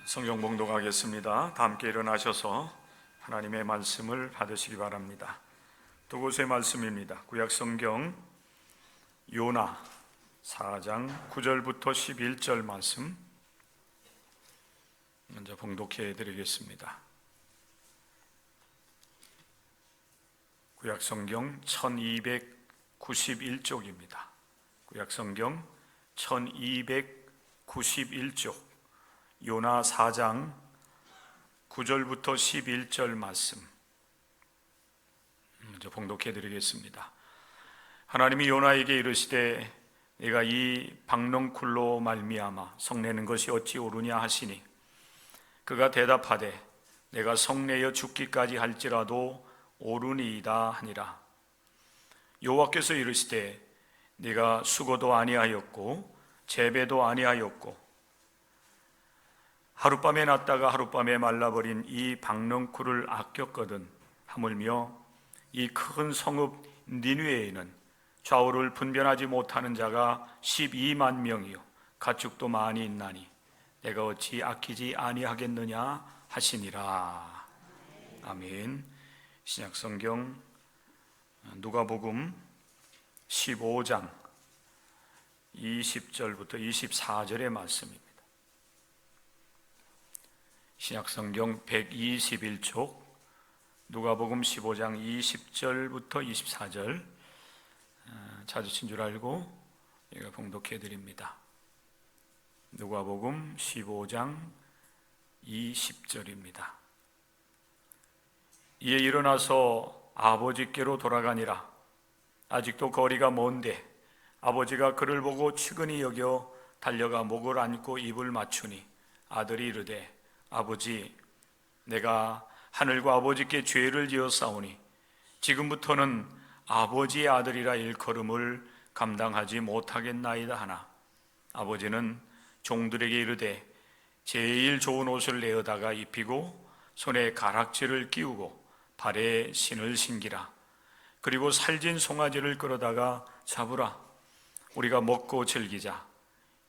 성경 봉독하겠습니다. 다 함께 일어나셔서 하나님의 말씀을 받으시기 바랍니다. 두 곳의 말씀입니다. 구약 성경 요나 4장 9절부터 11절 말씀 먼저 봉독해 드리겠습니다. 구약 성경 1291쪽입니다. 구약 성경 1291쪽 요나 4장 9절부터 11절 말씀 먼저 봉독해 드리겠습니다. 하나님이 요나에게 이르시되 내가 이 박넝쿨로 말미암아 성내는 것이 어찌 옳으냐 하시니 그가 대답하되 내가 성내어 죽기까지 할지라도 옳으니이다 하니라. 여호와께서 이르시되 네가 수고도 아니하였고 재배도 아니하였고 하룻밤에 났다가 하룻밤에 말라버린 이 박넝쿨을 아꼈거든 하물며 이 큰 성읍 니느웨에는 좌우를 분별하지 못하는 자가 12만 명이요 가축도 많이 있나니 내가 어찌 아끼지 아니하겠느냐 하시니라. 아멘. 신약성경 누가복음 15장 20절부터 24절의 말씀입니다. 신약성경 121쪽 누가복음 15장 20절부터 24절 찾으신 줄 알고 제가 봉독해 드립니다. 누가복음 15장 20절입니다. 이에 일어나서 아버지께로 돌아가니라. 아직도 거리가 먼데 아버지가 그를 보고 측은히 여겨 달려가 목을 안고 입을 맞추니 아들이 이르되 아버지, 내가 하늘과 아버지께 죄를 지었사오니 지금부터는 아버지의 아들이라 일컬음을 감당하지 못하겠나이다 하나 아버지는 종들에게 이르되 제일 좋은 옷을 내어다가 입히고 손에 가락지를 끼우고 발에 신을 신기라. 그리고 살진 송아지를 끌어다가 잡으라. 우리가 먹고 즐기자.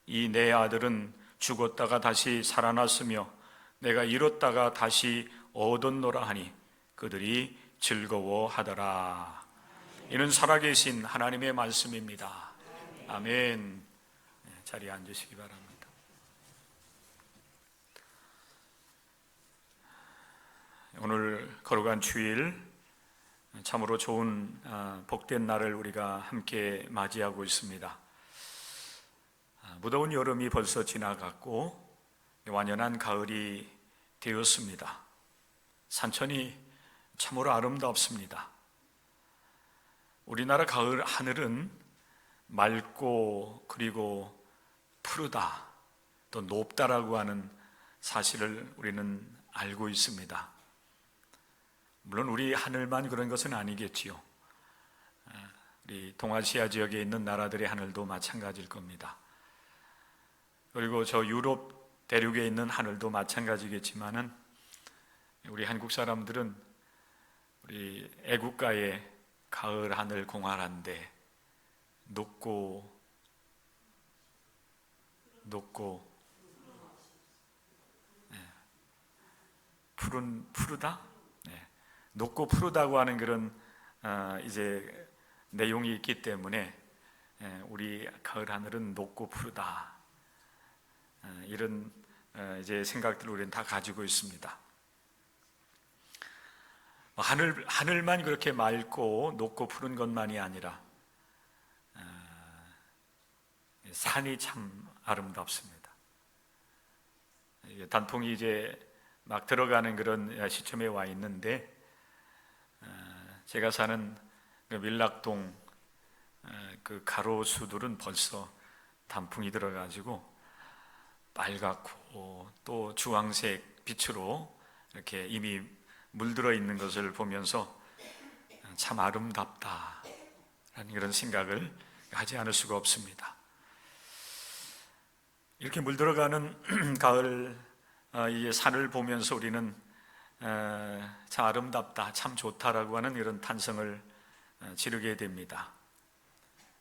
이 내 아들은 죽었다가 다시 살아났으며 내가 잃었다가 다시 얻었노라 하니 그들이 즐거워하더라. 이는 살아계신 하나님의 말씀입니다. 아멘. 자리에 앉으시기 바랍니다. 오늘 거룩한 주일 참으로 좋은 복된 날을 우리가 함께 맞이하고 있습니다. 무더운 여름이 벌써 지나갔고 완연한 가을이 되었습니다. 산천이 참으로 아름답습니다. 우리나라 가을 하늘은 맑고 그리고 푸르다 또 높다라고 하는 사실을 우리는 알고 있습니다. 물론 우리 하늘만 그런 것은 아니겠지요. 우리 동아시아 지역에 있는 나라들의 하늘도 마찬가지일 겁니다. 그리고 저 유럽 대륙에 있는 하늘도 마찬가지겠지만은 우리 한국 사람들은 우리 애국가의 가을 하늘 공활한데 높고 푸르다? 높고 푸르다고 하는 그런 이제 내용이 있기 때문에 우리 가을 하늘은 높고 푸르다. 이런 이제 생각들을 우리는 다 가지고 있습니다. 하늘만 그렇게 맑고 높고 푸른 것만이 아니라 산이 참 아름답습니다. 단풍이 이제 막 들어가는 그런 시점에 와 있는데 제가 사는 밀락동 그 가로수들은 벌써 단풍이 들어가지고 빨갛고 또 주황색 빛으로 이렇게 이미 물들어 있는 것을 보면서 참 아름답다라는 그런 생각을 하지 않을 수가 없습니다. 이렇게 물들어가는 가을 이 산을 보면서 우리는 참 아름답다, 참 좋다라고 하는 이런 탄성을 지르게 됩니다.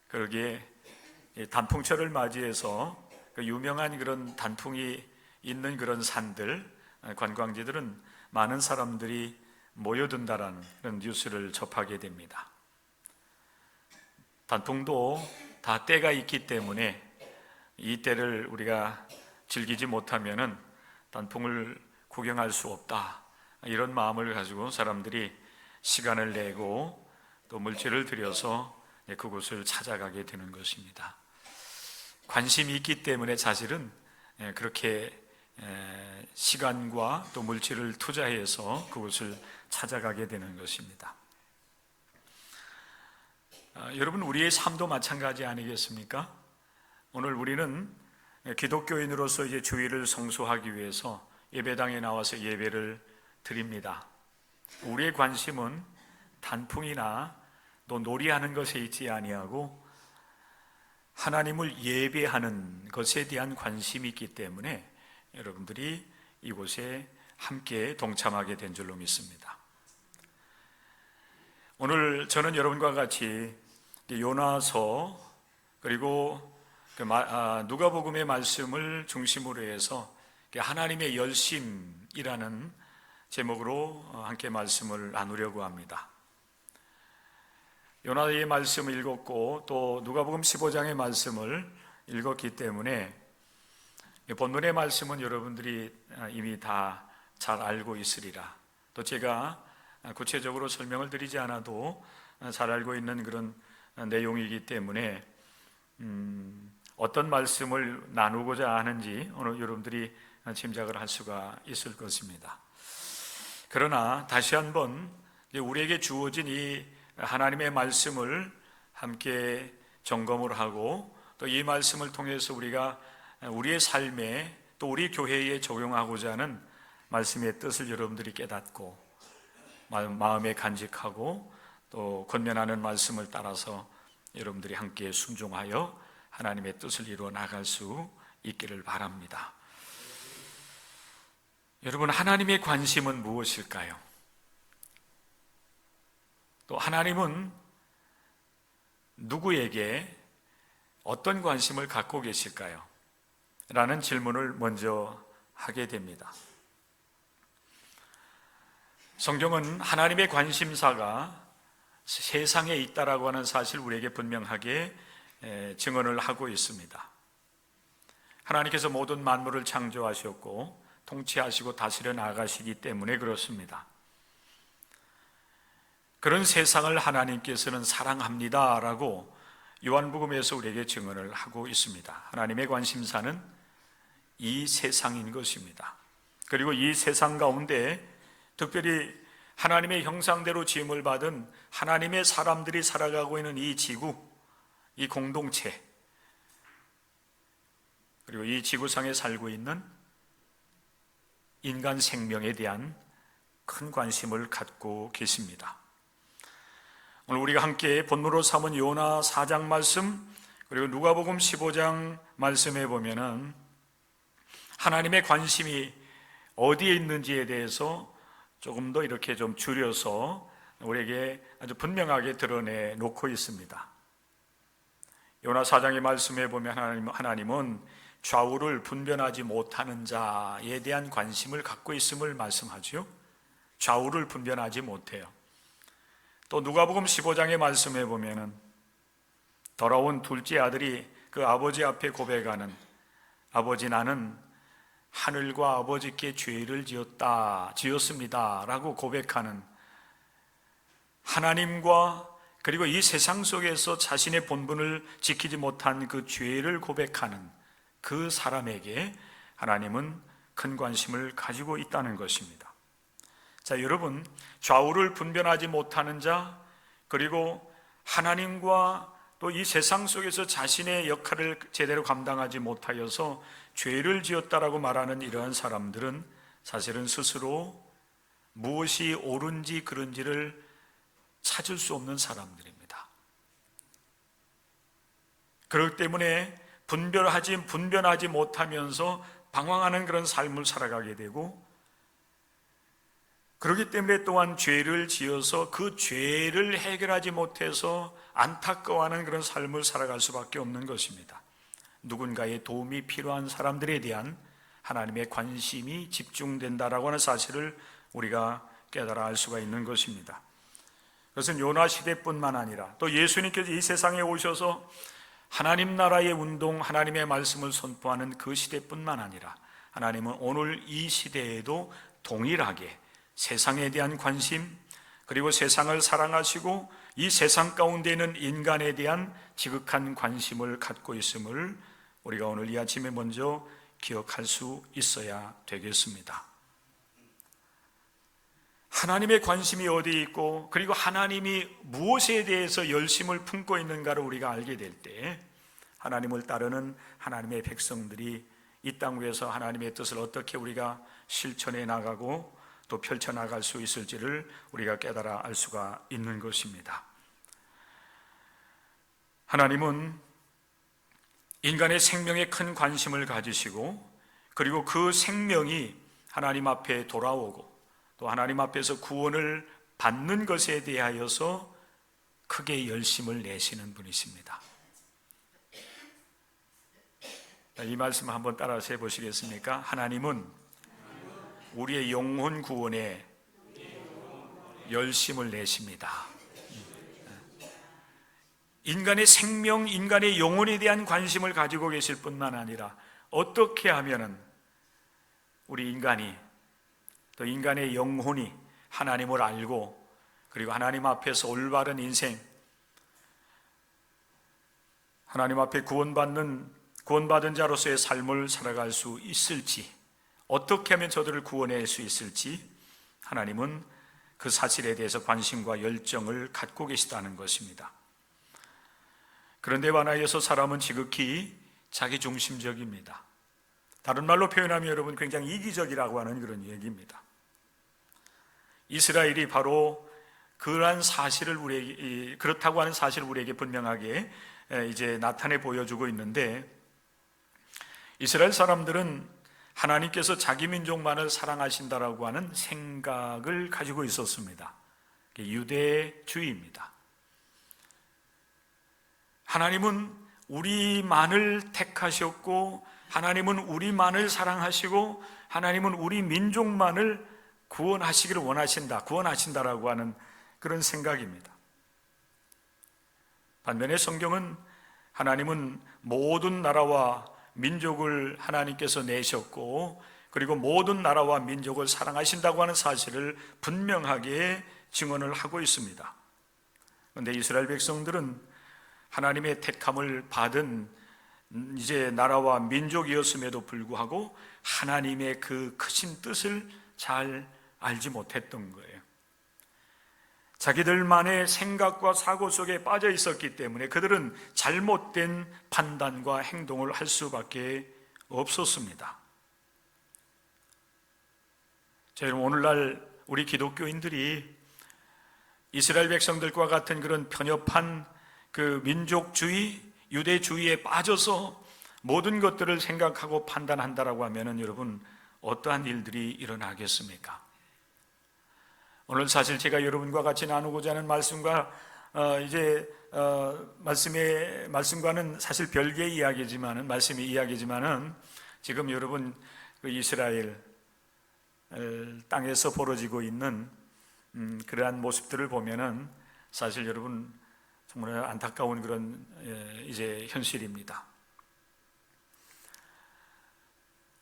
그러기에 단풍철을 맞이해서 그 유명한 그런 단풍이 있는 그런 산들, 관광지들은 많은 사람들이 모여든다라는 그런 뉴스를 접하게 됩니다. 단풍도 다 때가 있기 때문에 이 때를 우리가 즐기지 못하면은 단풍을 구경할 수 없다, 이런 마음을 가지고 사람들이 시간을 내고 또 물질을 들여서 그곳을 찾아가게 되는 것입니다. 관심이 있기 때문에 사실은 그렇게 시간과 또 물질을 투자해서 그곳을 찾아가게 되는 것입니다. 여러분, 우리의 삶도 마찬가지 아니겠습니까? 오늘 우리는 기독교인으로서 이제 주일을 성수하기 위해서 예배당에 나와서 예배를 드립니다. 우리의 관심은 단풍이나 또 놀이하는 것에 있지 아니하고 하나님을 예배하는 것에 대한 관심이 있기 때문에 여러분들이 이곳에 함께 동참하게 된 줄로 믿습니다. 오늘 저는 여러분과 같이 요나서 그리고 누가복음의 말씀을 중심으로 해서 하나님의 열심이라는 제목으로 함께 말씀을 나누려고 합니다. 요나의 말씀을 읽었고 또 누가복음 15장의 말씀을 읽었기 때문에 본문의 말씀은 여러분들이 이미 다 잘 알고 있으리라. 또 제가 구체적으로 설명을 드리지 않아도 잘 알고 있는 그런 내용이기 때문에 어떤 말씀을 나누고자 하는지 오늘 여러분들이 짐작을 할 수가 있을 것입니다. 그러나 다시 한번 우리에게 주어진 이 하나님의 말씀을 함께 점검을 하고 또 이 말씀을 통해서 우리가 우리의 삶에 또 우리 교회에 적용하고자 하는 말씀의 뜻을 여러분들이 깨닫고 마음에 간직하고 또 권면하는 말씀을 따라서 여러분들이 함께 순종하여 하나님의 뜻을 이루어 나갈 수 있기를 바랍니다. 여러분, 하나님의 관심은 무엇일까요? 또 하나님은 누구에게 어떤 관심을 갖고 계실까요? 라는 질문을 먼저 하게 됩니다. 성경은 하나님의 관심사가 세상에 있다라고 하는 사실 우리에게 분명하게 증언을 하고 있습니다. 하나님께서 모든 만물을 창조하셨고 통치하시고 다스려 나가시기 때문에 그렇습니다. 그런 세상을 하나님께서는 사랑합니다라고 요한복음에서 우리에게 증언을 하고 있습니다. 하나님의 관심사는 이 세상인 것입니다. 그리고 이 세상 가운데 특별히 하나님의 형상대로 지음을 받은 하나님의 사람들이 살아가고 있는 이 지구, 이 공동체, 그리고 이 지구상에 살고 있는 인간 생명에 대한 큰 관심을 갖고 계십니다. 오늘 우리가 함께 본문으로 삼은 요나 4장 말씀 그리고 누가복음 15장 말씀에 보면은 하나님의 관심이 어디에 있는지에 대해서 조금 더 이렇게 좀 줄여서 우리에게 아주 분명하게 드러내 놓고 있습니다. 요나 4장의 말씀에 보면 하나님은 좌우를 분별하지 못하는 자에 대한 관심을 갖고 있음을 말씀하죠. 좌우를 분별하지 못해요. 또 누가복음 15장의 말씀에 보면은 돌아온 둘째 아들이 그 아버지 앞에 고백하는, 아버지 나는 하늘과 아버지께 죄를 지었습니다 라고 고백하는, 하나님과 그리고 이 세상 속에서 자신의 본분을 지키지 못한 그 죄를 고백하는 그 사람에게 하나님은 큰 관심을 가지고 있다는 것입니다. 자, 여러분, 좌우를 분별하지 못하는 자, 그리고 하나님과 또 이 세상 속에서 자신의 역할을 제대로 감당하지 못하여서 죄를 지었다라고 말하는 이러한 사람들은 사실은 스스로 무엇이 옳은지 그른지를 찾을 수 없는 사람들입니다. 그렇기 때문에 분별하지 못하면서 방황하는 그런 삶을 살아가게 되고, 그렇기 때문에 또한 죄를 지어서 그 죄를 해결하지 못해서 안타까워하는 그런 삶을 살아갈 수밖에 없는 것입니다. 누군가의 도움이 필요한 사람들에 대한 하나님의 관심이 집중된다라고 하는 사실을 우리가 깨달아 알 수가 있는 것입니다. 그것은 요나 시대뿐만 아니라 또 예수님께서 이 세상에 오셔서 하나님 나라의 운동, 하나님의 말씀을 선포하는 그 시대뿐만 아니라 하나님은 오늘 이 시대에도 동일하게 세상에 대한 관심, 그리고 세상을 사랑하시고 이 세상 가운데 있는 인간에 대한 지극한 관심을 갖고 있음을 우리가 오늘 이 아침에 먼저 기억할 수 있어야 되겠습니다. 하나님의 관심이 어디에 있고 그리고 하나님이 무엇에 대해서 열심을 품고 있는가를 우리가 알게 될 때 하나님을 따르는 하나님의 백성들이 이 땅 위에서 하나님의 뜻을 어떻게 우리가 실천해 나가고 또 펼쳐나갈 수 있을지를 우리가 깨달아 알 수가 있는 것입니다. 하나님은 인간의 생명에 큰 관심을 가지시고 그리고 그 생명이 하나님 앞에 돌아오고 또 하나님 앞에서 구원을 받는 것에 대하여서 크게 열심을 내시는 분이십니다. 이 말씀 한번 따라서 해보시겠습니까? 하나님은 우리의 영혼 구원에 열심을 내십니다. 인간의 생명, 인간의 영혼에 대한 관심을 가지고 계실 뿐만 아니라 어떻게 하면은 우리 인간이 또 인간의 영혼이 하나님을 알고 그리고 하나님 앞에서 올바른 인생, 하나님 앞에 구원받은 자로서의 삶을 살아갈 수 있을지, 어떻게 하면 저들을 구원할 수 있을지 하나님은 그 사실에 대해서 관심과 열정을 갖고 계시다는 것입니다. 그런데 반하여서 사람은 지극히 자기중심적입니다. 다른 말로 표현하면 여러분 굉장히 이기적이라고 하는 그런 얘기입니다. 이스라엘이 바로 그러한 사실을 그렇다고 하는 사실을 우리에게 분명하게 이제 나타내 보여주고 있는데, 이스라엘 사람들은 하나님께서 자기 민족만을 사랑하신다라고 하는 생각을 가지고 있었습니다. 유대주의입니다. 하나님은 우리만을 택하셨고 하나님은 우리만을 사랑하시고 하나님은 우리 민족만을 구원하시기를 구원하신다라고 하는 그런 생각입니다. 반면에 성경은 하나님은 모든 나라와 민족을 하나님께서 내셨고 그리고 모든 나라와 민족을 사랑하신다고 하는 사실을 분명하게 증언을 하고 있습니다. 그런데 이스라엘 백성들은 하나님의 택함을 받은 이제 나라와 민족이었음에도 불구하고 하나님의 그 크신 뜻을 잘 알지 못했던 거예요. 자기들만의 생각과 사고 속에 빠져 있었기 때문에 그들은 잘못된 판단과 행동을 할 수밖에 없었습니다. 자, 여러분, 오늘날 우리 기독교인들이 이스라엘 백성들과 같은 그런 편협한 그 민족주의, 유대주의에 빠져서 모든 것들을 생각하고 판단한다라고 하면은 여러분 어떠한 일들이 일어나겠습니까? 오늘 사실 제가 여러분과 같이 나누고자 하는 말씀과 말씀과는 사실 별개의 이야기지만은 말씀의 이야기지만은 지금 여러분 그 이스라엘 땅에서 벌어지고 있는 그러한 모습들을 보면은 사실 여러분 정말 안타까운 그런 이제 현실입니다.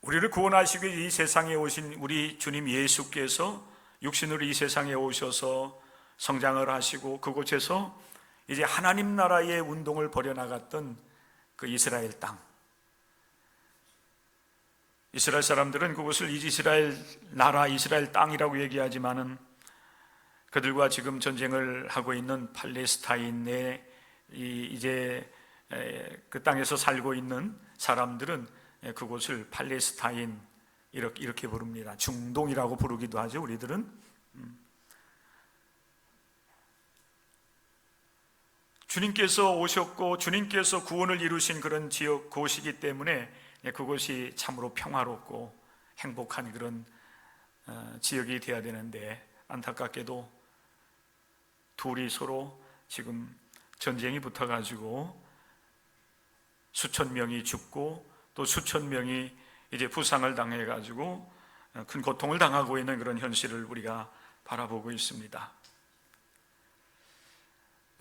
우리를 구원하시기 위해 이 세상에 오신 우리 주님 예수께서 육신으로 이 세상에 오셔서 성장을 하시고 그곳에서 이제 하나님 나라의 운동을 벌여나갔던 그 이스라엘 땅, 이스라엘 사람들은 그곳을 이스라엘 나라, 이스라엘 땅이라고 얘기하지만은 그들과 지금 전쟁을 하고 있는 팔레스타인의 이제 그 땅에서 살고 있는 사람들은 그곳을 팔레스타인 이렇게 부릅니다. 중동이라고 부르기도 하죠. 우리들은 주님께서 오셨고 주님께서 구원을 이루신 그런 지역 곳이기 때문에 그곳이 참으로 평화롭고 행복한 그런 지역이 되어야 되는데 안타깝게도 둘이 서로 지금 전쟁이 붙어가지고 수천 명이 죽고 또 수천 명이 이제 부상을 당해 가지고 큰 고통을 당하고 있는 그런 현실을 우리가 바라보고 있습니다.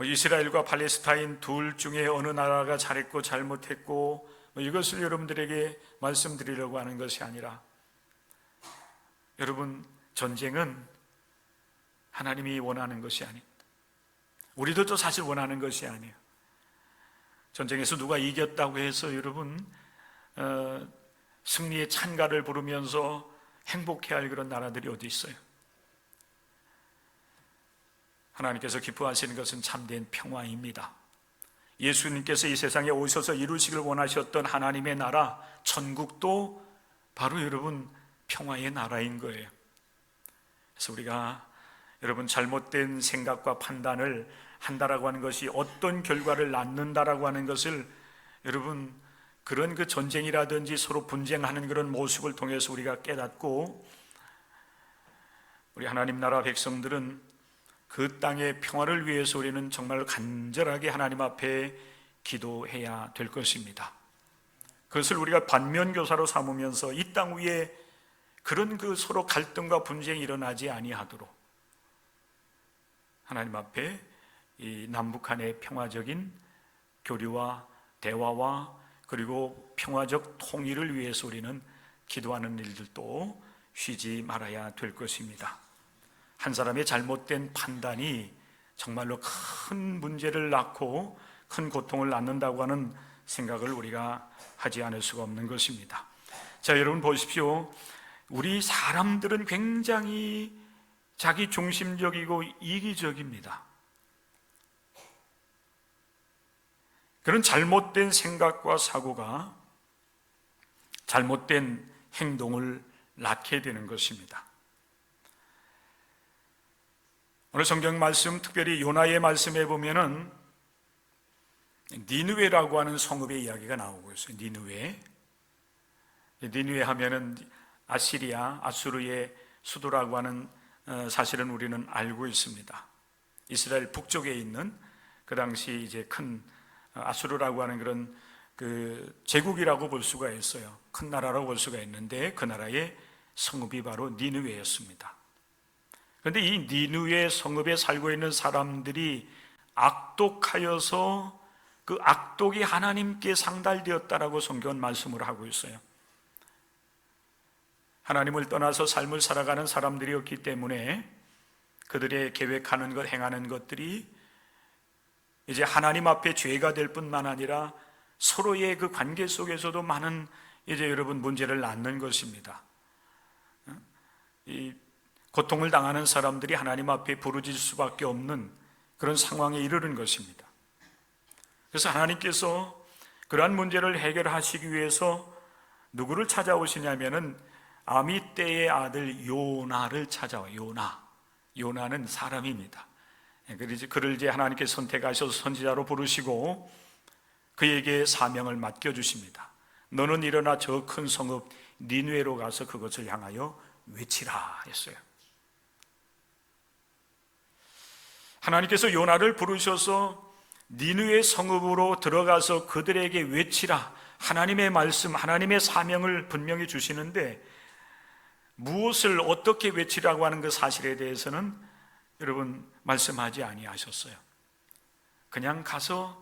이스라엘과 팔레스타인 둘 중에 어느 나라가 잘했고 잘못했고 이것을 여러분들에게 말씀드리려고 하는 것이 아니라, 여러분, 전쟁은 하나님이 원하는 것이 아닙니다. 우리도 또 사실 원하는 것이 아니에요. 전쟁에서 누가 이겼다고 해서 여러분 승리의 찬가를 부르면서 행복해할 그런 나라들이 어디 있어요? 하나님께서 기뻐하시는 것은 참된 평화입니다. 예수님께서 이 세상에 오셔서 이루시길 원하셨던 하나님의 나라, 천국도 바로 여러분 평화의 나라인 거예요. 그래서 우리가 여러분 잘못된 생각과 판단을 한다라고 하는 것이 어떤 결과를 낳는다라고 하는 것을 여러분 그런 그 전쟁이라든지 서로 분쟁하는 그런 모습을 통해서 우리가 깨닫고, 우리 하나님 나라 백성들은 그 땅의 평화를 위해서 우리는 정말 간절하게 하나님 앞에 기도해야 될 것입니다. 그것을 우리가 반면교사로 삼으면서 이 땅 위에 그런 그 서로 갈등과 분쟁이 일어나지 아니하도록 하나님 앞에 이 남북한의 평화적인 교류와 대화와 그리고 평화적 통일을 위해서 우리는 기도하는 일들도 쉬지 말아야 될 것입니다. 한 사람의 잘못된 판단이 정말로 큰 문제를 낳고 큰 고통을 낳는다고 하는 생각을 우리가 하지 않을 수가 없는 것입니다. 자, 여러분 보십시오. 우리 사람들은 굉장히 자기 중심적이고 이기적입니다. 그런 잘못된 생각과 사고가 잘못된 행동을 낳게 되는 것입니다. 오늘 성경 말씀, 특별히 요나의 말씀에 보면은 니느웨라고 하는 성읍의 이야기가 나오고 있어요. 니느웨 하면은 아시리아, 아수르의 수도라고 하는 사실은 우리는 알고 있습니다. 이스라엘 북쪽에 있는 그 당시 이제 큰 아수르라고 하는 그런 그 제국이라고 볼 수가 있어요. 큰 나라라고 볼 수가 있는데 그 나라의 성읍이 바로 니느웨였습니다. 그런데 이 니느웨 성읍에 살고 있는 사람들이 악독하여서 그 악독이 하나님께 상달되었다라고 성경은 말씀을 하고 있어요. 하나님을 떠나서 삶을 살아가는 사람들이었기 때문에 그들의 계획하는 것, 행하는 것들이 이제 하나님 앞에 죄가 될 뿐만 아니라 서로의 그 관계 속에서도 많은 이제 여러분 문제를 낳는 것입니다. 이 고통을 당하는 사람들이 하나님 앞에 부르짖을 수밖에 없는 그런 상황에 이르는 것입니다. 그래서 하나님께서 그러한 문제를 해결하시기 위해서 누구를 찾아오시냐면은 아미떼의 아들 요나를 찾아와요. 요나는 사람입니다. 그를 이제 하나님께서 선택하셔서 선지자로 부르시고 그에게 사명을 맡겨주십니다. 너는 일어나 저 큰 성읍 니느웨로 가서 그것을 향하여 외치라 했어요. 하나님께서 요나를 부르셔서 니느웨 성읍으로 들어가서 그들에게 외치라, 하나님의 말씀, 하나님의 사명을 분명히 주시는데 무엇을 어떻게 외치라고 하는 그 사실에 대해서는 여러분 말씀하지 아니하셨어요. 그냥 가서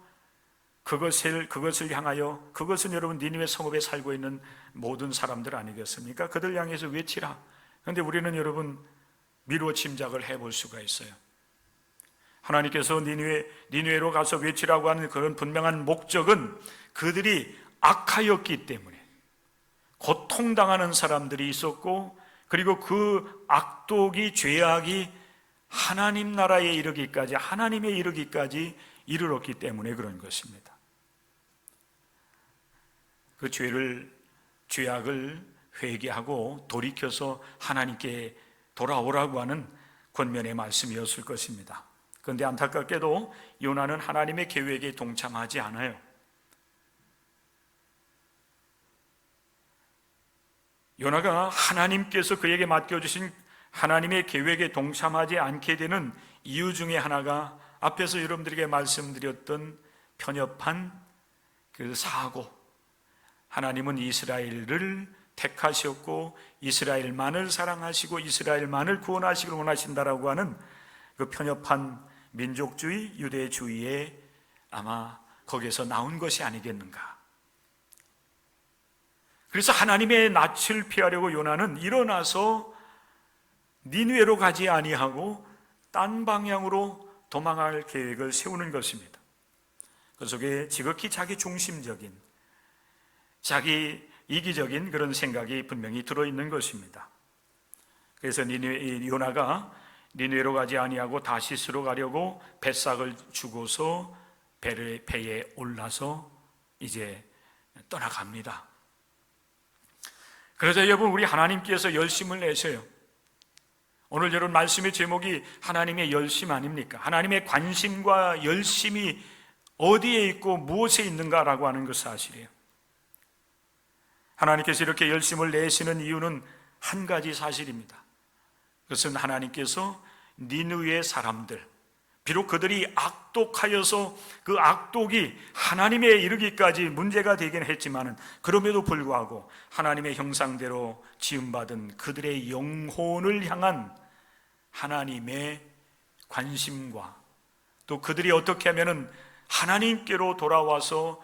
그것을 향하여, 그것은 여러분 니느웨 성읍에 살고 있는 모든 사람들 아니겠습니까? 그들 향해서 외치라. 그런데 우리는 여러분 미루어 짐작을 해볼 수가 있어요. 하나님께서 니느웨로 가서 외치라고 하는 그런 분명한 목적은 그들이 악하였기 때문에 고통당하는 사람들이 있었고, 그리고 그 악독이, 죄악이 하나님 나라에 이르기까지, 하나님에 이르기까지 이르렀기 때문에 그런 것입니다. 그 죄악을 회개하고 돌이켜서 하나님께 돌아오라고 하는 권면의 말씀이었을 것입니다. 그런데 안타깝게도 요나는 하나님의 계획에 동참하지 않아요. 요나가 하나님께서 그에게 맡겨주신 하나님의 계획에 동참하지 않게 되는 이유 중에 하나가 앞에서 여러분들에게 말씀드렸던 편협한 그 사고, 하나님은 이스라엘을 택하셨고 이스라엘만을 사랑하시고 이스라엘만을 구원하시길 원하신다라고 하는 그 편협한 민족주의, 유대주의에 아마 거기에서 나온 것이 아니겠는가. 그래서 하나님의 낯을 피하려고 요나는 일어나서 니느웨로 가지 아니하고 딴 방향으로 도망할 계획을 세우는 것입니다. 그 속에 지극히 자기 중심적인, 자기 이기적인 그런 생각이 분명히 들어있는 것입니다. 그래서 요나가 니느웨로 가지 아니하고 다시스로 가려고 뱃삭을 주고서 배에 올라서 이제 떠나갑니다. 그러자 여러분, 우리 하나님께서 열심을 내셔요. 오늘 여러분 말씀의 제목이 하나님의 열심 아닙니까? 하나님의 관심과 열심이 어디에 있고 무엇에 있는가라고 하는 것 사실이에요. 하나님께서 이렇게 열심을 내시는 이유는 한 가지 사실입니다. 그것은 하나님께서 니느웨 사람들, 비록 그들이 악독하여서 그 악독이 하나님에 이르기까지 문제가 되긴 했지만 그럼에도 불구하고 하나님의 형상대로 지음받은 그들의 영혼을 향한 하나님의 관심과 또 그들이 어떻게 하면 하나님께로 돌아와서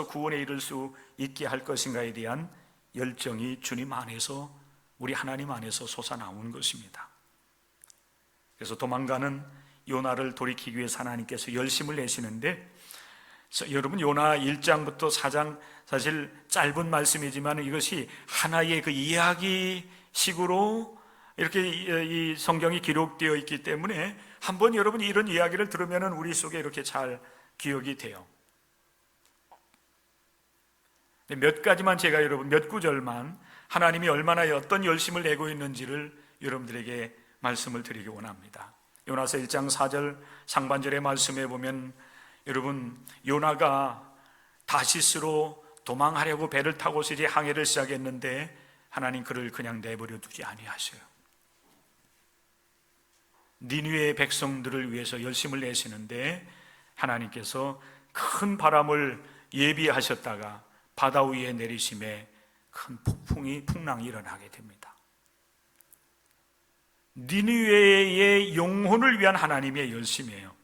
구원에 이를 수 있게 할 것인가에 대한 열정이 주님 안에서, 우리 하나님 안에서 솟아나온 것입니다. 그래서 도망가는 요나를 돌이키기 위해서 하나님께서 열심을 내시는데, 여러분 요나 1장부터 4장 사실 짧은 말씀이지만 이것이 하나의 그 이야기식으로 이렇게 이 성경이 기록되어 있기 때문에 한번 여러분이 이런 이야기를 들으면 우리 속에 이렇게 잘 기억이 돼요. 몇 가지만 제가 여러분 몇 구절만 하나님이 얼마나 어떤 열심을 내고 있는지를 여러분들에게 말씀을 드리기 원합니다. 요나서 1장 4절 상반절의 말씀에 보면 여러분 요나가 다시스로 도망하려고 배를 타고서 이제 항해를 시작했는데 하나님 그를 그냥 내버려 두지 아니하셔요. 니느웨의 백성들을 위해서 열심을 내시는데 하나님께서 큰 바람을 예비하셨다가 바다 위에 내리심에 큰 풍랑이 일어나게 됩니다. 니느웨의 영혼을 위한 하나님의 열심이에요.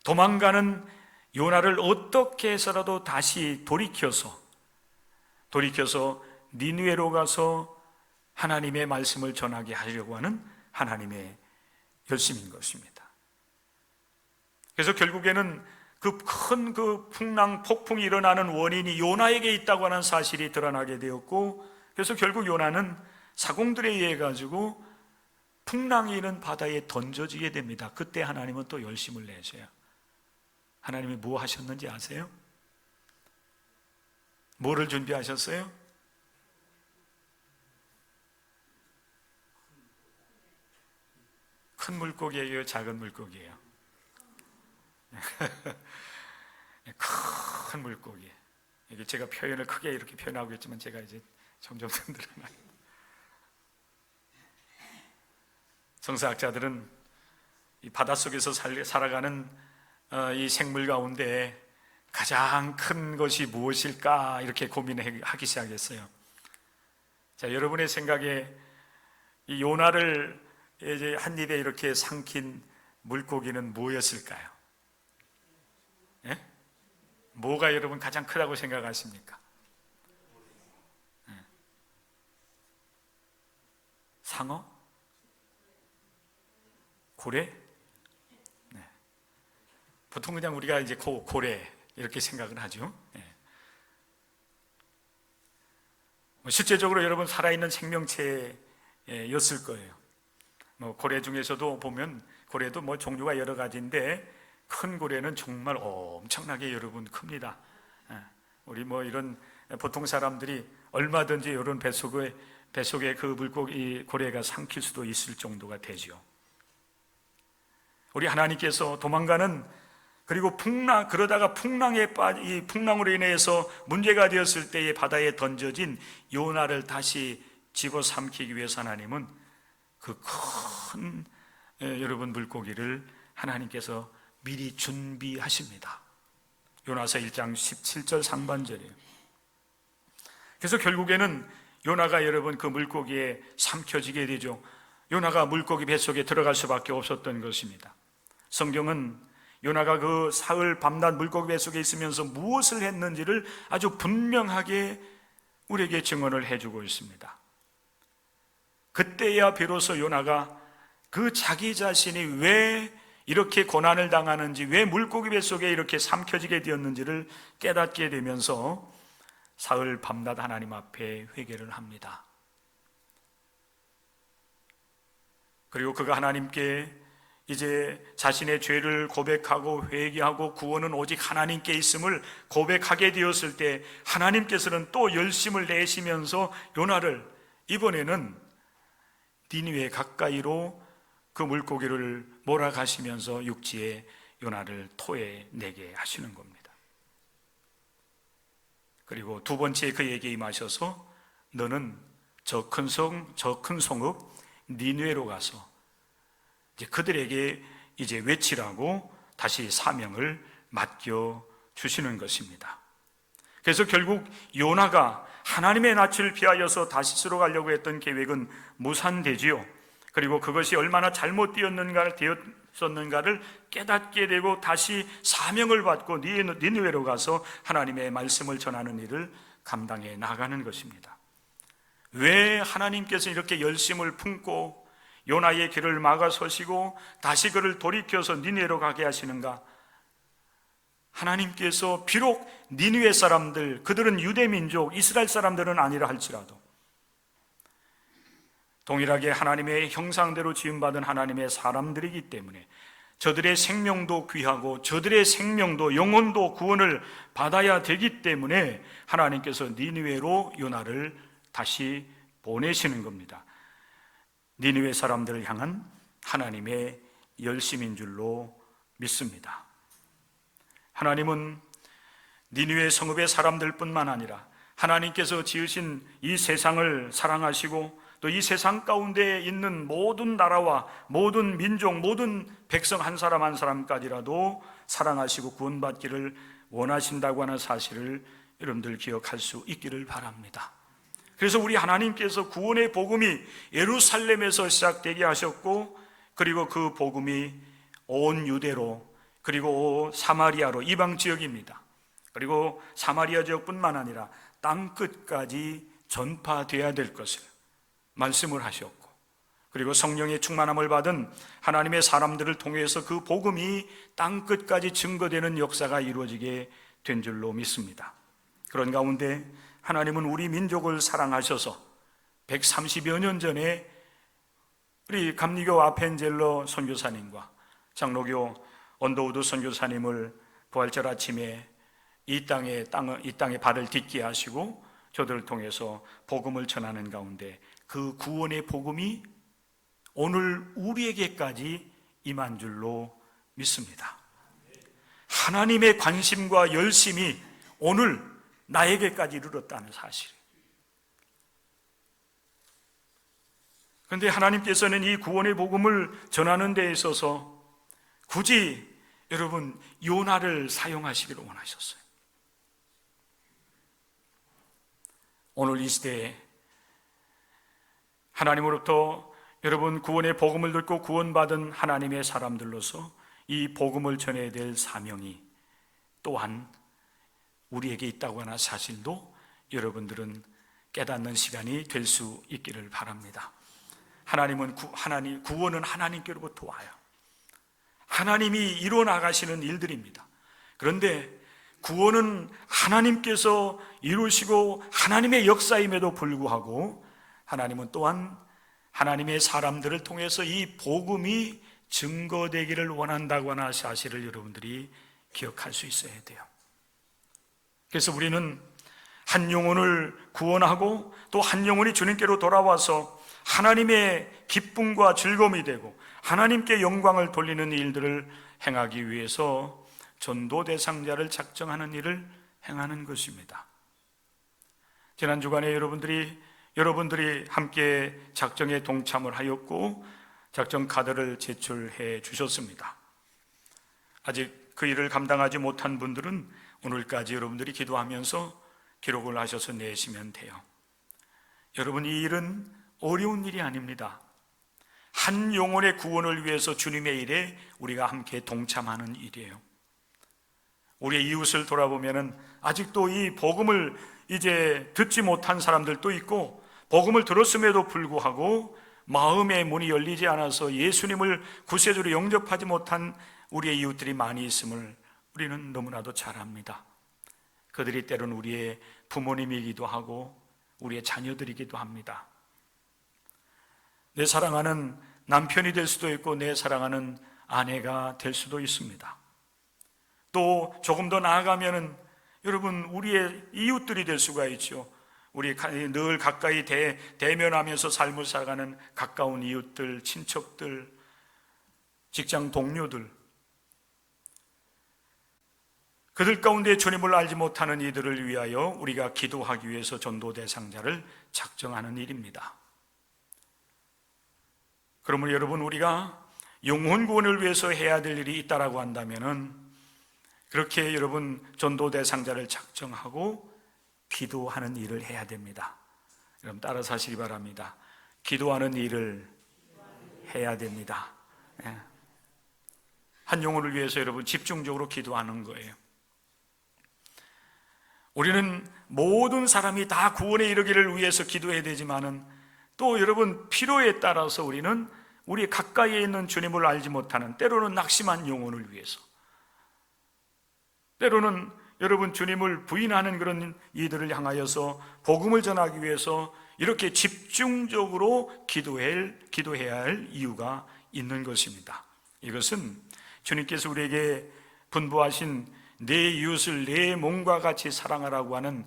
도망가는 요나를 어떻게 해서라도 다시 돌이켜서 니느웨로 가서 하나님의 말씀을 전하게 하려고 하는 하나님의 열심인 것입니다. 그래서 결국에는 그 큰 풍랑, 폭풍이 일어나는 원인이 요나에게 있다고 하는 사실이 드러나게 되었고, 그래서 결국 요나는 사공들에 의해 가지고 풍랑이 있는 바다에 던져지게 됩니다. 그때 하나님은 또 열심을 내셔요. 하나님이 뭐 하셨는지 아세요? 뭐를 준비하셨어요? 큰 물고기예요? 작은 물고기예요? 큰 물고기. 이게 제가 표현을 크게 이렇게 표현하고 있지만 제가 이제 점점 늘어나요. 성서학자들은 이 바닷속에서 살아가는 이 생물 가운데 가장 큰 것이 무엇일까 이렇게 고민하기 시작했어요. 자, 여러분의 생각에 이 요나를 이제 한 입에 이렇게 삼킨 물고기는 뭐였을까요? 예? 뭐가 여러분 가장 크다고 생각하십니까? 예. 상어? 고래? 네. 보통 그냥 우리가 이제 고래 이렇게 생각을 하죠. 예. 실제적으로 여러분 살아있는 생명체였을 거예요. 고래 중에서도 보면 고래도 종류가 여러 가지인데 큰 고래는 정말 엄청나게 여러분 큽니다. 우리 이런 보통 사람들이 얼마든지 이런 뱃속에 그 물고기 고래가 삼킬 수도 있을 정도가 되죠. 우리 하나님께서 도망가는, 그리고 그러다가 이 풍랑으로 인해서 문제가 되었을 때에 바다에 던져진 요나를 다시 집어삼키기 위해서 하나님은 그 큰 여러분 물고기를 하나님께서 미리 준비하십니다. 요나서 1장 17절 상반절이에요. 그래서 결국에는 요나가 여러분 그 물고기에 삼켜지게 되죠. 요나가 물고기 뱃속에 들어갈 수밖에 없었던 것입니다. 성경은 요나가 그 사흘 밤낮 물고기 뱃속에 있으면서 무엇을 했는지를 아주 분명하게 우리에게 증언을 해주고 있습니다. 그때야 비로소 요나가 그 자기 자신이 왜 이렇게 고난을 당하는지, 왜 물고기 뱃속에 이렇게 삼켜지게 되었는지를 깨닫게 되면서 사흘 밤낮 하나님 앞에 회개를 합니다. 그리고 그가 하나님께 이제 자신의 죄를 고백하고 회개하고 구원은 오직 하나님께 있음을 고백하게 되었을 때 하나님께서는 또 열심을 내시면서 요나를 이번에는 니느웨 가까이로 그 물고기를 몰아가시면서 육지에 요나를 토해내게 하시는 겁니다. 그리고 두 번째 그에게 임하셔서 너는 저 큰 성읍 니느웨로 가서 이제 그들에게 이제 외치라고 다시 사명을 맡겨 주시는 것입니다. 그래서 결국 요나가 하나님의 낯을 피하여서 다시스로 가려고 했던 계획은 무산되지요. 그리고 그것이 얼마나 잘못되었는가를 깨닫게 되고 다시 사명을 받고 니느웨로 가서 하나님의 말씀을 전하는 일을 감당해 나가는 것입니다. 왜 하나님께서 이렇게 열심을 품고 요나의 길을 막아서시고 다시 그를 돌이켜서 니느웨로 가게 하시는가? 하나님께서 비록 니느웨 사람들, 그들은 유대 민족, 이스라엘 사람들은 아니라 할지라도 동일하게 하나님의 형상대로 지음받은 하나님의 사람들이기 때문에 저들의 생명도 귀하고 저들의 생명도 영혼도 구원을 받아야 되기 때문에 하나님께서 니느웨로 요나를 다시 보내시는 겁니다. 니느웨 사람들을 향한 하나님의 열심인 줄로 믿습니다. 하나님은 니느웨 성읍의 사람들뿐만 아니라 하나님께서 지으신 이 세상을 사랑하시고 또 이 세상 가운데 있는 모든 나라와 모든 민족, 모든 백성 한 사람 한 사람까지라도 사랑하시고 구원받기를 원하신다고 하는 사실을 여러분들 기억할 수 있기를 바랍니다. 그래서 우리 하나님께서 구원의 복음이 예루살렘에서 시작되게 하셨고 그리고 그 복음이 온 유대로 그리고 사마리아로 이방 지역입니다. 그리고 사마리아 지역뿐만 아니라 땅 끝까지 전파되어야 될 것을 말씀을 하셨고 그리고 성령의 충만함을 받은 하나님의 사람들을 통해서 그 복음이 땅 끝까지 증거되는 역사가 이루어지게 된 줄로 믿습니다. 그런 가운데 하나님은 우리 민족을 사랑하셔서 130여 년 전에 우리 감리교 아펜젤러 선교사님과 장로교 언더우드 선교사님을 부활절 아침에 이 땅에 발을 딛게 하시고 저들을 통해서 복음을 전하는 가운데 그 구원의 복음이 오늘 우리에게까지 임한 줄로 믿습니다. 하나님의 관심과 열심이 오늘 나에게까지 이르렀다는 사실. 그런데 하나님께서는 이 구원의 복음을 전하는 데 있어서 굳이 여러분 요나를 사용하시기를 원하셨어요. 오늘 이 시대에 하나님으로부터 여러분 구원의 복음을 듣고 구원받은 하나님의 사람들로서 이 복음을 전해야 될 사명이 또한 우리에게 있다고 하는 사실도 여러분들은 깨닫는 시간이 될 수 있기를 바랍니다. 구원은 하나님께로부터 와요. 하나님이 이루어 나가시는 일들입니다. 그런데 구원은 하나님께서 이루시고 하나님의 역사임에도 불구하고 하나님은 또한 하나님의 사람들을 통해서 이 복음이 증거되기를 원한다고 하는 사실을 여러분들이 기억할 수 있어야 돼요. 그래서 우리는 한 영혼을 구원하고 또 한 영혼이 주님께로 돌아와서 하나님의 기쁨과 즐거움이 되고 하나님께 영광을 돌리는 일들을 행하기 위해서 전도 대상자를 작정하는 일을 행하는 것입니다. 지난 주간에 여러분들이 함께 작정에 동참을 하였고 작정 카드를 제출해 주셨습니다. 아직 그 일을 감당하지 못한 분들은 오늘까지 여러분들이 기도하면서 기록을 하셔서 내시면 돼요. 여러분, 이 일은 어려운 일이 아닙니다. 한 영혼의 구원을 위해서 주님의 일에 우리가 함께 동참하는 일이에요. 우리의 이웃을 돌아보면은 아직도 이 복음을 이제 듣지 못한 사람들도 있고, 복음을 들었음에도 불구하고 마음의 문이 열리지 않아서 예수님을 구세주로 영접하지 못한 우리의 이웃들이 많이 있음을 우리는 너무나도 잘 압니다. 그들이 때로는 우리의 부모님이기도 하고 우리의 자녀들이기도 합니다. 내 사랑하는 남편이 될 수도 있고 내 사랑하는 아내가 될 수도 있습니다. 또 조금 더 나아가면은 여러분, 우리의 이웃들이 될 수가 있죠. 우리 늘 가까이 대면하면서 삶을 살아가는 가까운 이웃들, 친척들, 직장 동료들, 그들 가운데 주님을 알지 못하는 이들을 위하여 우리가 기도하기 위해서 전도 대상자를 작정하는 일입니다. 그러면 여러분, 우리가 영혼 구원을 위해서 해야 될 일이 있다라고 한다면은 그렇게 여러분 전도 대상자를 작정하고 기도하는 일을 해야 됩니다. 여러분 따라서 하시기 바랍니다. 기도하는 일을 해야 됩니다. 한 영혼을 위해서 여러분 집중적으로 기도하는 거예요. 우리는 모든 사람이 다 구원에 이르기를 위해서 기도해야 되지만은 또 여러분 필요에 따라서 우리는 우리 가까이에 있는 주님을 알지 못하는, 때로는 낙심한 영혼을 위해서, 때로는 여러분 주님을 부인하는 그런 이들을 향하여서 복음을 전하기 위해서 이렇게 집중적으로 기도해야 할 이유가 있는 것입니다. 이것은 주님께서 우리에게 분부하신 내 이웃을 내 몸과 같이 사랑하라고 하는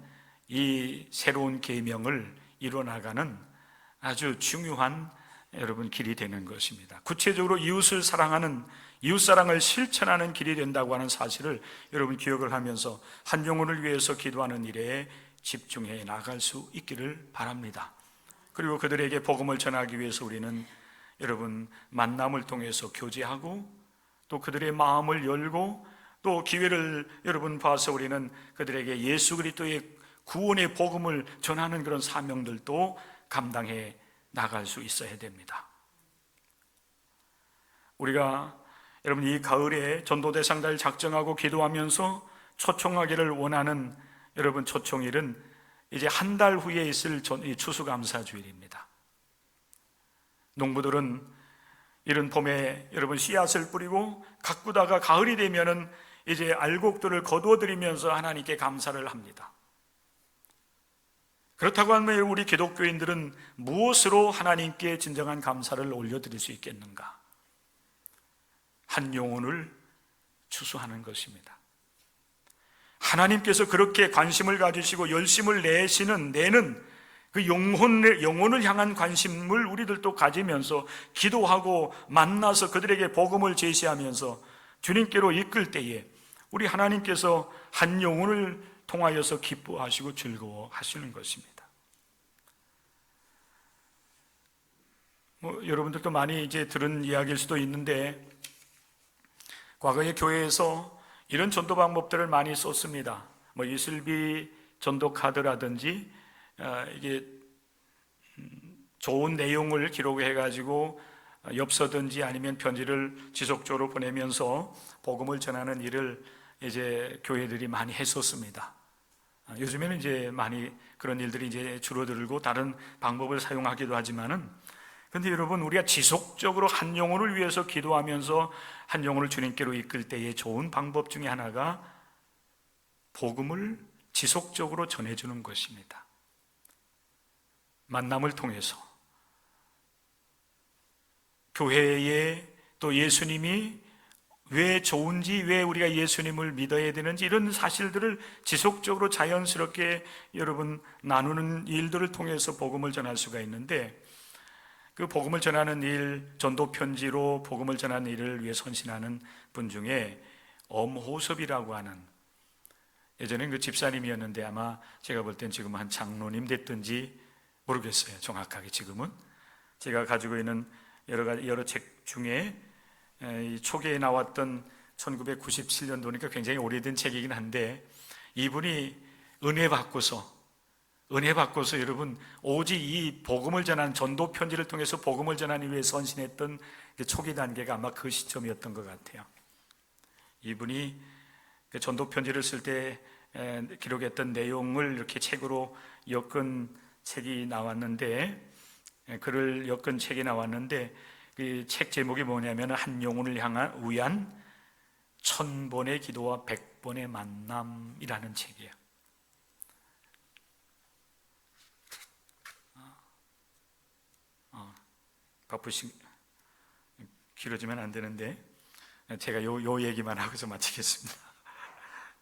이 새로운 계명을 이뤄나가는 아주 중요한 여러분 길이 되는 것입니다. 구체적으로 이웃을 사랑하는, 이웃사랑을 실천하는 길이 된다고 하는 사실을 여러분 기억을 하면서 한 영혼을 위해서 기도하는 일에 집중해 나갈 수 있기를 바랍니다. 그리고 그들에게 복음을 전하기 위해서 우리는 여러분 만남을 통해서 교제하고 또 그들의 마음을 열고 또 기회를 여러분 봐서 우리는 그들에게 예수 그리스도의 구원의 복음을 전하는 그런 사명들도 감당해 나갈 수 있어야 됩니다. 우리가 여러분 이 가을에 전도 대상자를 작정하고 기도하면서 초청하기를 원하는 여러분 초청일은 이제 한 달 후에 있을 추수감사주일입니다. 농부들은 이른 봄에 여러분 씨앗을 뿌리고 가꾸다가 가을이 되면은 이제 알곡들을 거두어들이면서 하나님께 감사를 합니다. 그렇다고 하면 우리 기독교인들은 무엇으로 하나님께 진정한 감사를 올려드릴 수 있겠는가? 한 영혼을 추수하는 것입니다. 하나님께서 그렇게 관심을 가지시고 열심을 내는 그 영혼을 향한 관심을 우리들도 가지면서 기도하고 만나서 그들에게 복음을 제시하면서 주님께로 이끌 때에 우리 하나님께서 한 영혼을 통하여서 기뻐하시고 즐거워하시는 것입니다. 여러분들도 많이 이제 들은 이야기일 수도 있는데 과거에 교회에서 이런 전도 방법들을 많이 썼습니다. 이슬비 전도 카드라든지 이게 좋은 내용을 기록해가지고 엽서든지 아니면 편지를 지속적으로 보내면서 복음을 전하는 일을 이제 교회들이 많이 했었습니다. 요즘에는 이제 많이 그런 일들이 이제 줄어들고 다른 방법을 사용하기도 하지만은, 근데 여러분 우리가 지속적으로 한 영혼을 위해서 기도하면서 한 영혼을 주님께로 이끌 때의 좋은 방법 중에 하나가 복음을 지속적으로 전해주는 것입니다. 만남을 통해서 교회에 또 예수님이 왜 좋은지, 왜 우리가 예수님을 믿어야 되는지 이런 사실들을 지속적으로 자연스럽게 여러분 나누는 일들을 통해서 복음을 전할 수가 있는데, 그 복음을 전하는 일, 전도 편지로 복음을 전하는 일을 위해 헌신하는 분 중에 엄호섭이라고 하는, 예전엔 그 집사님이었는데 아마 제가 볼 땐 지금 한 장로님 됐든지 모르겠어요. 정확하게 지금은. 제가 가지고 있는 여러 책 중에 초기에 나왔던 1997년도니까 굉장히 오래된 책이긴 한데, 이분이 은혜 받고서 여러분 오직 이 복음을 전하는 전도 편지를 통해서 복음을 전하기 위해 선신했던 초기 단계가 아마 그 시점이었던 것 같아요. 이분이 전도 편지를 쓸 때 기록했던 내용을 이렇게 책으로 엮은 책이 나왔는데, 글을 엮은 책이 나왔는데, 그 책 제목이 뭐냐면 한 영혼을 위한 1000번의 기도와 100번의 만남이라는 책이에요. 바쁘신 길어지면 안 되는데 제가 요 얘기만 하고서 마치겠습니다.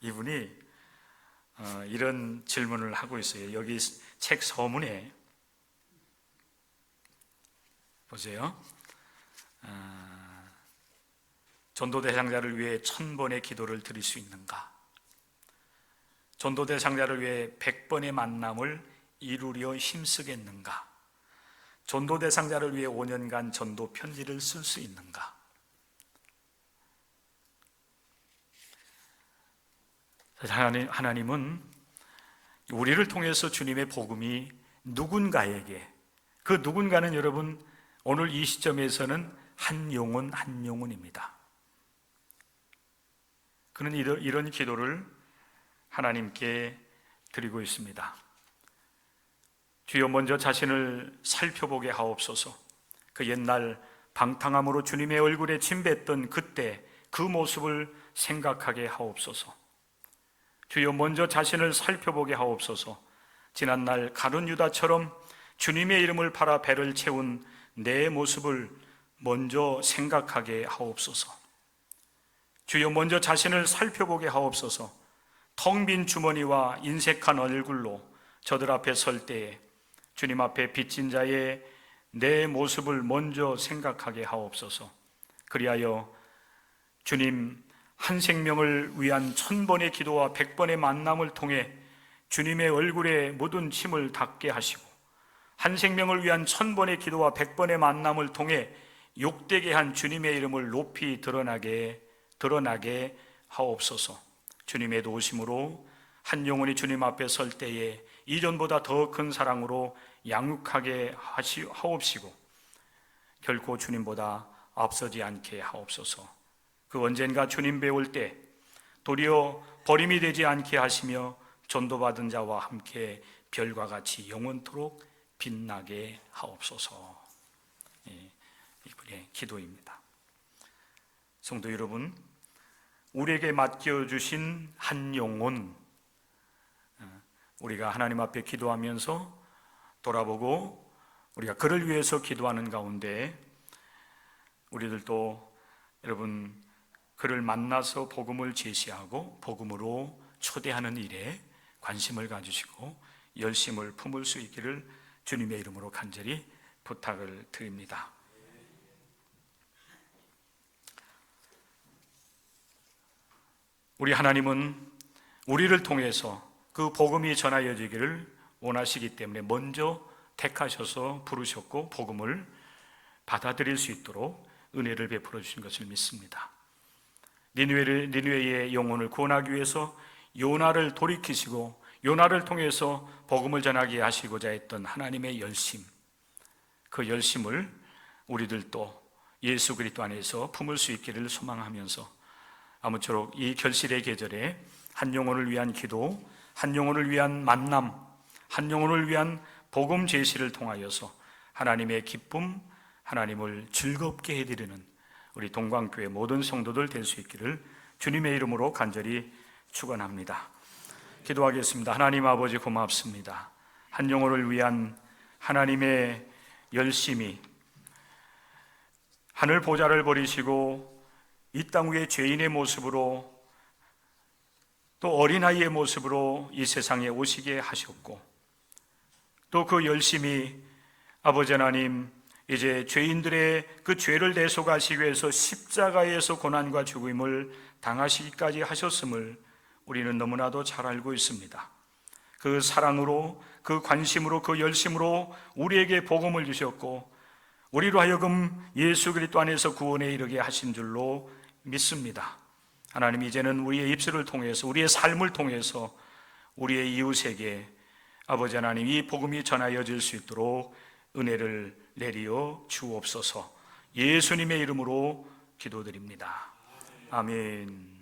이분이 이런 질문을 하고 있어요. 여기 책 서문에 보세요. 전도 대상자를 위해 1000번의 기도를 드릴 수 있는가? 전도 대상자를 위해 100번의 만남을 이루려 힘쓰겠는가? 전도 대상자를 위해 5년간 전도 편지를 쓸 수 있는가? 하나님은 우리를 통해서 주님의 복음이 누군가에게, 그 누군가는 여러분 오늘 이 시점에서는 한 영혼입니다. 그는 이런 기도를 하나님께 드리고 있습니다. 주여, 먼저 자신을 살펴보게 하옵소서. 그 옛날 방탕함으로 주님의 얼굴에 침뱉던 그때 그 모습을 생각하게 하옵소서. 주여, 먼저 자신을 살펴보게 하옵소서. 지난날 가룟 유다처럼 주님의 이름을 팔아 배를 채운 내 모습을 먼저 생각하게 하옵소서. 주여, 먼저 자신을 살펴보게 하옵소서. 텅 빈 주머니와 인색한 얼굴로 저들 앞에 설 때에 주님 앞에 빚진 자의 내 모습을 먼저 생각하게 하옵소서. 그리하여 주님 한 생명을 위한 1000번의 기도와 100번의 만남을 통해 주님의 얼굴에 묻은 침을 닦게 하시고, 한 생명을 위한 1000번의 기도와 100번의 만남을 통해 욕되게 한 주님의 이름을 높이 드러나게 하옵소서. 주님의 도우심으로 한 영혼이 주님 앞에 설 때에 이전보다 더 큰 사랑으로 양육하게 하옵시고 결코 주님보다 앞서지 않게 하옵소서. 그 언젠가 주님 배울 때 도리어 버림이 되지 않게 하시며 전도받은 자와 함께 별과 같이 영원토록 빛나게 하옵소서. 이분의 기도입니다. 성도 여러분, 우리에게 맡겨주신 한 영혼, 우리가 하나님 앞에 기도하면서 돌아보고 우리가 그를 위해서 기도하는 가운데 우리들도 여러분 그를 만나서 복음을 제시하고 복음으로 초대하는 일에 관심을 가지시고 열심을 품을 수 있기를 주님의 이름으로 간절히 부탁을 드립니다. 우리 하나님은 우리를 통해서 그 복음이 전하여지기를 원하시기 때문에 먼저 택하셔서 부르셨고 복음을 받아들일 수 있도록 은혜를 베풀어 주신 것을 믿습니다. 니느웨의 영혼을 구원하기 위해서 요나를 돌이키시고 요나를 통해서 복음을 전하게 하시고자 했던 하나님의 열심, 그 열심을 우리들도 예수 그리스도 안에서 품을 수 있기를 소망하면서 아무쪼록 이 결실의 계절에 한 영혼을 위한 기도, 한 영혼을 위한 만남, 한 영혼을 위한 복음 제시를 통하여서 하나님의 기쁨, 하나님을 즐겁게 해드리는 우리 동광교회 모든 성도들 될 수 있기를 주님의 이름으로 간절히 축원합니다. 기도하겠습니다. 하나님 아버지 고맙습니다. 한 영혼을 위한 하나님의 열심이 하늘 보좌를 버리시고 이 땅 위에 죄인의 모습으로 또 어린아이의 모습으로 이 세상에 오시게 하셨고 또 그 열심이 아버지 하나님 이제 죄인들의 그 죄를 대속하시기 위해서 십자가에서 고난과 죽음을 당하시기까지 하셨음을 우리는 너무나도 잘 알고 있습니다. 그 사랑으로, 그 관심으로, 그 열심으로 우리에게 복음을 주셨고 우리로 하여금 예수 그리스도 안에서 구원에 이르게 하신 줄로 믿습니다. 하나님, 이제는 우리의 입술을 통해서 우리의 삶을 통해서 우리의 이웃에게 아버지 하나님 이 복음이 전하여질 수 있도록 은혜를 내리어 주옵소서. 예수님의 이름으로 기도드립니다. 아멘.